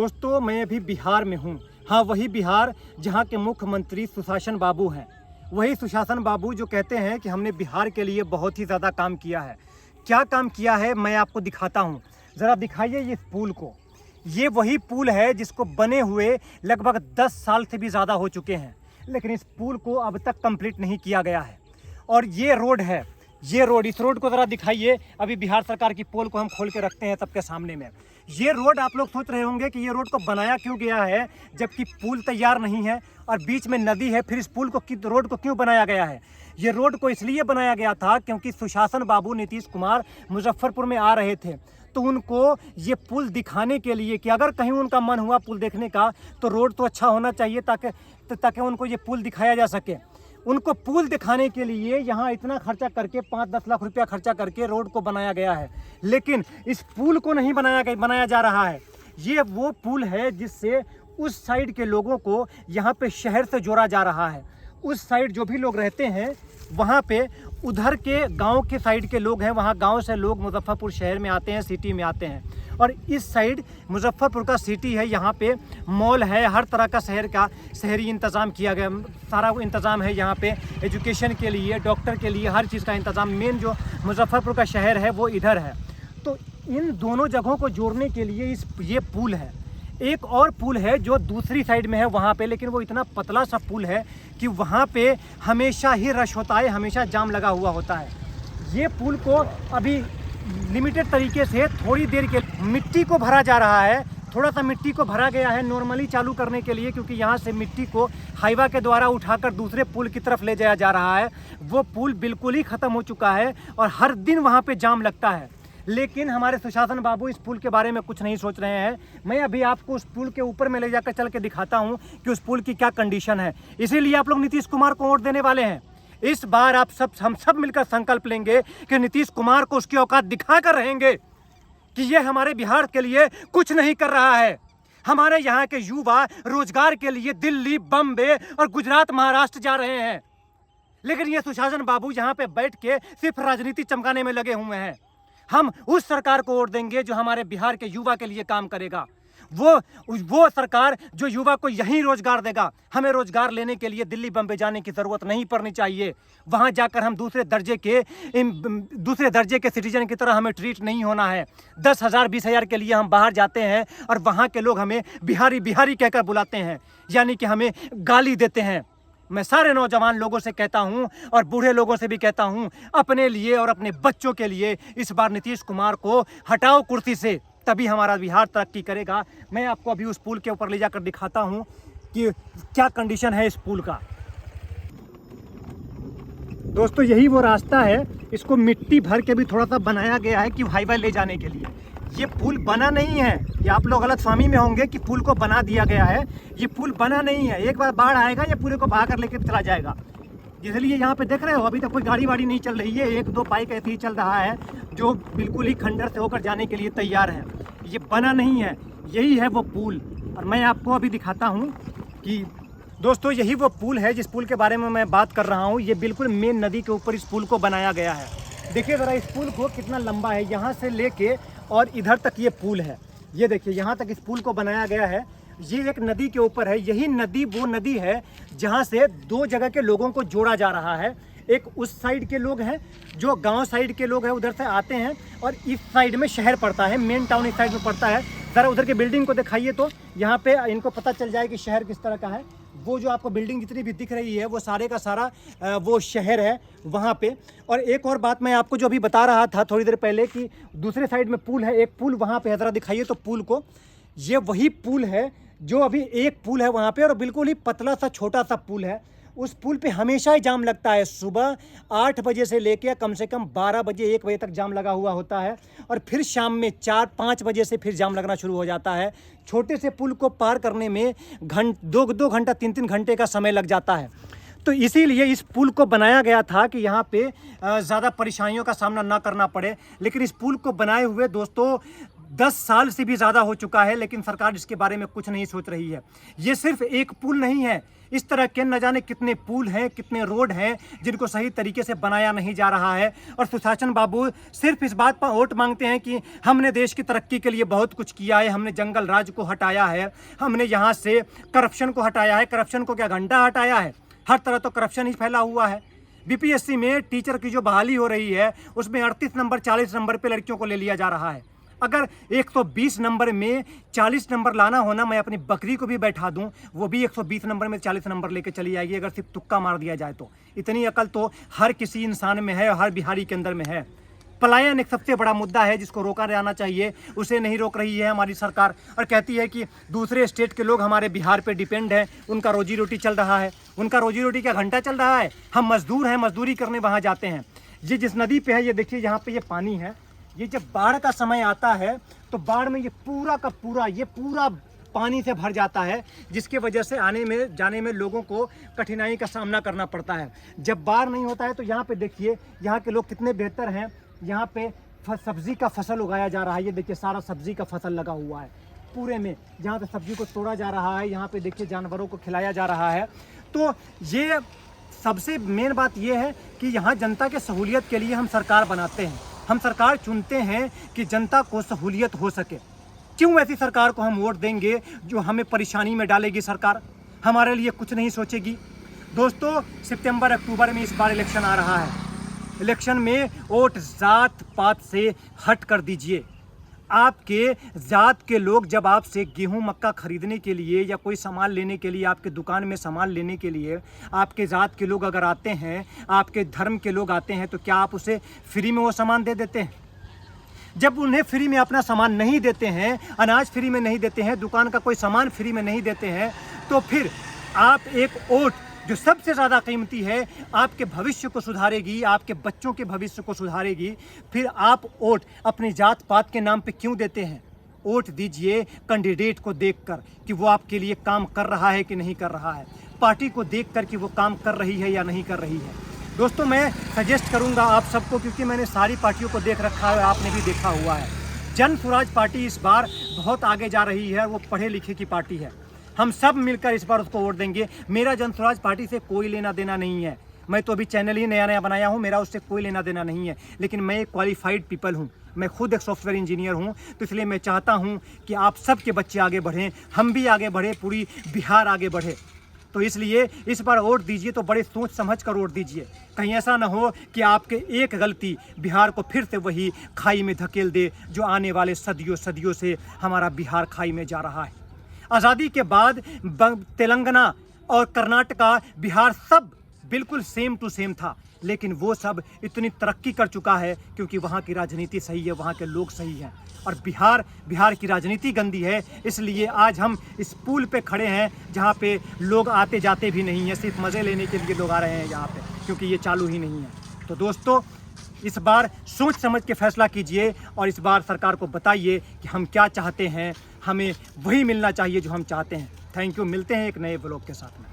दोस्तों मैं अभी बिहार में हूँ। हाँ, वही बिहार जहाँ के मुख्यमंत्री सुशासन बाबू हैं। वही सुशासन बाबू जो कहते हैं कि हमने बिहार के लिए बहुत ही ज़्यादा काम किया है। क्या काम किया है मैं आपको दिखाता हूँ। ज़रा दिखाइए ये पुल को। ये वही पुल है जिसको बने हुए लगभग 10 साल से भी ज़्यादा हो चुके हैं, लेकिन इस पुल को अब तक कंप्लीट नहीं किया गया है। और ये रोड है, ये रोड, इस रोड को ज़रा दिखाइए। अभी बिहार सरकार की पोल को हम खोल के रखते हैं सबके सामने में। ये रोड, आप लोग सोच रहे होंगे कि ये रोड को बनाया क्यों गया है जबकि पुल तैयार नहीं है और बीच में नदी है, फिर इस पुल को रोड को क्यों बनाया गया है। ये रोड को इसलिए बनाया गया था क्योंकि सुशासन बाबू नीतीश कुमार मुजफ्फरपुर में आ रहे थे, तो उनको ये पुल दिखाने के लिए कि अगर कहीं उनका मन हुआ पुल देखने का तो रोड तो अच्छा होना चाहिए ताकि उनको ये पुल दिखाया जा सके। उनको पुल दिखाने के लिए यहाँ इतना खर्चा करके 5-10 लाख रुपया खर्चा करके रोड को बनाया गया है, लेकिन इस पुल को नहीं बनाया जा रहा है। ये वो पुल है जिससे उस साइड के लोगों को यहाँ पे शहर से जोड़ा जा रहा है। उस साइड जो भी लोग रहते हैं वहाँ पे, उधर के गांव के साइड के लोग हैं, वहाँ गांव से लोग मुजफ्फरपुर शहर में आते हैं, सिटी में आते हैं। और इस साइड मुजफ्फरपुर का सिटी है, यहाँ पे मॉल है, हर तरह का शहरी इंतज़ाम किया गया, सारा इंतज़ाम है यहाँ पे। एजुकेशन के लिए, डॉक्टर के लिए, हर चीज़ का इंतज़ाम। मेन जो मुजफ्फरपुर का शहर है वो इधर है। तो इन दोनों जगहों को जोड़ने के लिए ये पुल है। एक और पुल है जो दूसरी साइड में है वहाँ पे, लेकिन वो इतना पतला सा पुल है कि वहाँ पे हमेशा ही रश होता है, हमेशा जाम लगा हुआ होता है। ये पुल को अभी लिमिटेड तरीके से थोड़ी देर के मिट्टी को भरा जा रहा है, थोड़ा सा मिट्टी को भरा गया है नॉर्मली चालू करने के लिए, क्योंकि यहाँ से मिट्टी को हाईवा के द्वारा उठाकर दूसरे पुल की तरफ ले जाया जा रहा है। वो पुल बिल्कुल ही ख़त्म हो चुका है और हर दिन वहाँ पे जाम लगता है, लेकिन हमारे सुशासन बाबू इस पुल के बारे में कुछ नहीं सोच रहे हैं। मैं अभी आपको उस पुल के ऊपर में ले जाकर चल के दिखाता हूँ कि उस पुल की क्या कंडीशन है। इसीलिए आप लोग नीतीश कुमार को वोट देने वाले हैं। इस बार हम सब मिलकर संकल्प लेंगे कि नीतीश कुमार को उसकी औकात दिखा कर रहेंगे कि ये हमारे बिहार के लिए कुछ नहीं कर रहा है। हमारे यहाँ के युवा रोजगार के लिए दिल्ली, बम्बे और गुजरात, महाराष्ट्र जा रहे हैं, लेकिन ये सुशासन बाबू यहाँ पे बैठ के सिर्फ राजनीति चमकाने में लगे हुए हैं। हम उस सरकार को वोट देंगे जो हमारे बिहार के युवा के लिए काम करेगा। वो सरकार जो युवा को यहीं रोजगार देगा। हमें रोजगार लेने के लिए दिल्ली, बम्बे जाने की ज़रूरत नहीं पड़नी चाहिए। वहाँ जाकर हम दूसरे दर्जे के सिटीजन की तरह हमें ट्रीट नहीं होना है। 10,000 20,000 के लिए हम बाहर जाते हैं और वहाँ के लोग हमें बिहारी बिहारी कहकर बुलाते हैं, यानी कि हमें गाली देते हैं। मैं सारे नौजवान लोगों से कहता हूं और बूढ़े लोगों से भी कहता हूं, अपने लिए और अपने बच्चों के लिए इस बार नीतीश कुमार को हटाओ कुर्सी से, तभी हमारा बिहार तरक्की करेगा। मैं आपको अभी उस पुल के ऊपर ले जाकर दिखाता हूं कि क्या कंडीशन है इस पुल का। दोस्तों यही वो रास्ता है, इसको मिट्टी भर के भी थोड़ा सा बनाया गया है कि हाईवे ले जाने के लिए। ये पुल बना नहीं है, ये आप लोग गलतफहमी में होंगे कि पुल को बना दिया गया है। ये पुल बना नहीं है, एक बार बाढ़ आएगा ये पूरे को बहा कर लेकर चला जाएगा। इसलिए यहाँ पे देख रहे हो अभी तक कोई गाड़ी वाड़ी नहीं चल रही है, 1-2 बाइक ऐसे ही चल रहा है जो बिल्कुल ही खंडर से होकर जाने के लिए तैयार है। ये बना नहीं है, यही है वो पुल। और मैं आपको अभी दिखाता हूँ कि दोस्तों यही वो पुल है जिस पुल के बारे में मैं बात कर रहा हूँ। ये बिल्कुल मेन नदी के ऊपर इस पुल को बनाया गया है। देखिए ज़रा इस पुल को कितना लंबा है, यहाँ से लेके और इधर तक ये पुल है। ये देखिए यहाँ तक इस पुल को बनाया गया है। ये एक नदी के ऊपर है। यही नदी वो नदी है जहाँ से 2 जगह के लोगों को जोड़ा जा रहा है। एक उस साइड के लोग हैं जो गांव साइड के लोग हैं, उधर से आते हैं, और इस साइड में शहर पड़ता है, मेन टाउन इस साइड में पड़ता है। ज़रा उधर के बिल्डिंग को दिखाइए तो यहाँ पे इनको पता चल जाए कि शहर किस तरह का है। वो जो आपको बिल्डिंग जितनी भी दिख रही है वो सारे का सारा वो शहर है वहाँ पे। और एक और बात मैं आपको जो अभी बता रहा था थोड़ी देर पहले कि दूसरे साइड में पुल है, एक पुल वहाँ पे है, ज़रा दिखाइए तो पुल को। ये वही पुल है जो अभी एक पुल है वहाँ पे, और बिल्कुल ही पतला सा छोटा सा पुल है। उस पुल पे हमेशा ही जाम लगता है। सुबह 8 बजे से लेकर कम से कम 12 बजे 1 बजे तक जाम लगा हुआ होता है, और फिर शाम में 4-5 बजे से फिर जाम लगना शुरू हो जाता है। छोटे से पुल को पार करने में 2 घंटा 3 घंटे का समय लग जाता है। तो इसीलिए इस पुल को बनाया गया था कि यहाँ पे ज़्यादा परेशानियों का सामना ना करना पड़े। लेकिन इस पुल को बनाए हुए दोस्तों 10 साल से भी ज़्यादा हो चुका है, लेकिन सरकार इसके बारे में कुछ नहीं सोच रही है। ये सिर्फ एक पुल नहीं है, इस तरह के न जाने कितने पुल हैं, कितने रोड हैं जिनको सही तरीके से बनाया नहीं जा रहा है। और सुशासन बाबू सिर्फ इस बात पर वोट मांगते हैं कि हमने देश की तरक्की के लिए बहुत कुछ किया है, हमने जंगल राज को हटाया है, हमने यहाँ से करप्शन को हटाया है। करप्शन को क्या घंटा हटाया है? हर तरह तो करप्शन ही फैला हुआ है। बीपीएससी में टीचर की जो बहाली हो रही है उसमें 38 नंबर 40 नंबर पे लड़कियों को ले लिया जा रहा है। अगर 120 नंबर में 40 नंबर लाना होना, मैं अपनी बकरी को भी बैठा दूं, वो भी 120 नंबर में 40 नंबर लेके चली आएगी अगर सिर्फ तुक्का मार दिया जाए तो। इतनी अकल तो हर किसी इंसान में है और हर बिहारी के अंदर में है। पलायन एक सबसे बड़ा मुद्दा है जिसको रोका जाना चाहिए, उसे नहीं रोक रही है हमारी सरकार और कहती है कि दूसरे स्टेट के लोग हमारे बिहार पे डिपेंड हैं, उनका रोजी रोटी चल रहा है। उनका रोजी रोटी क्या घंटा चल रहा है? हम मजदूर हैं, मजदूरी करने वहाँ जाते हैं। ये जिस नदी पे है, ये देखिए यहाँ पे ये पानी है, ये जब बाढ़ का समय आता है तो बाढ़ में ये पूरा का पूरा ये पूरा पानी से भर जाता है, जिसके वजह से आने में जाने में लोगों को कठिनाई का सामना करना पड़ता है। जब बाढ़ नहीं होता है तो यहाँ पे देखिए यहाँ के लोग कितने बेहतर हैं। यहाँ पे सब्जी का फसल उगाया जा रहा है, ये देखिए सारा सब्जी का फसल लगा हुआ है पूरे में, जहाँ पे सब्जी को तोड़ा जा रहा है, यहाँ पे देखिए जानवरों को खिलाया जा रहा है। तो ये सबसे मेन बात ये है कि यहाँ जनता के सहूलियत के लिए हम सरकार बनाते हैं, हम सरकार चुनते हैं कि जनता को सहूलियत हो सके। क्यों ऐसी सरकार को हम वोट देंगे जो हमें परेशानी में डालेगी? सरकार हमारे लिए कुछ नहीं सोचेगी। दोस्तों, सितंबर अक्टूबर में इस बार इलेक्शन आ रहा है। इलेक्शन में वोट जात पात से हट कर दीजिए। आपके जात के लोग जब आपसे गेहूं मक्का खरीदने के लिए या कोई सामान लेने के लिए, आपके दुकान में सामान लेने के लिए आपके जात के लोग अगर आते हैं, आपके धर्म के लोग आते हैं, तो क्या आप उसे फ्री में वो सामान दे देते हैं? जब उन्हें फ्री में अपना सामान नहीं देते हैं, अनाज फ्री में नहीं देते हैं, दुकान का कोई सामान फ्री में नहीं देते हैं, तो फिर आप एक वोट जो सबसे ज़्यादा कीमती है, आपके भविष्य को सुधारेगी, आपके बच्चों के भविष्य को सुधारेगी, फिर आप वोट अपनी जात पात के नाम पे क्यों देते हैं? वोट दीजिए कैंडिडेट को देखकर कि वो आपके लिए काम कर रहा है कि नहीं कर रहा है, पार्टी को देखकर कि वो काम कर रही है या नहीं कर रही है। दोस्तों, मैं सजेस्ट करूंगा आप सबको, क्योंकि मैंने सारी पार्टियों को देख रखा है, आपने भी देखा हुआ है, जन स्वराज पार्टी इस बार बहुत आगे जा रही है। वो पढ़े लिखे की पार्टी है, हम सब मिलकर इस बार उसको वोट देंगे। मेरा जन स्वराज पार्टी से कोई लेना देना नहीं है, मैं तो अभी चैनल ही नया नया बनाया हूँ, मेरा उससे कोई लेना देना नहीं है, लेकिन मैं एक क्वालिफाइड पीपल हूँ, मैं खुद एक सॉफ्टवेयर इंजीनियर हूँ, तो इसलिए मैं चाहता हूँ कि आप सब के बच्चे आगे बढ़ें, हम भी आगे बढ़े, पूरी बिहार आगे बढ़े। तो इसलिए इस बार वोट दीजिए तो बड़े सोच समझ कर वोट दीजिए, कहीं ऐसा ना हो कि आपके एक गलती बिहार को फिर से वही खाई में धकेल दे जो आने वाले सदियों से हमारा बिहार खाई में जा रहा है। आज़ादी के बाद तेलंगाना और कर्नाटका, बिहार सब बिल्कुल सेम टू सेम था, लेकिन वो सब इतनी तरक्की कर चुका है क्योंकि वहाँ की राजनीति सही है, वहाँ के लोग सही हैं। और बिहार की राजनीति गंदी है, इसलिए आज हम इस पुल पे खड़े हैं जहाँ पे लोग आते जाते भी नहीं हैं, सिर्फ मज़े लेने के लिए लोग आ रहे हैं यहाँ पे, क्योंकि ये चालू ही नहीं है। तो दोस्तों, इस बार सोच समझ के फैसला कीजिए और इस बार सरकार को बताइए कि हम क्या चाहते हैं, हमें वही मिलना चाहिए जो हम चाहते हैं। थैंक यू, मिलते हैं एक नए ब्लॉग के साथ में।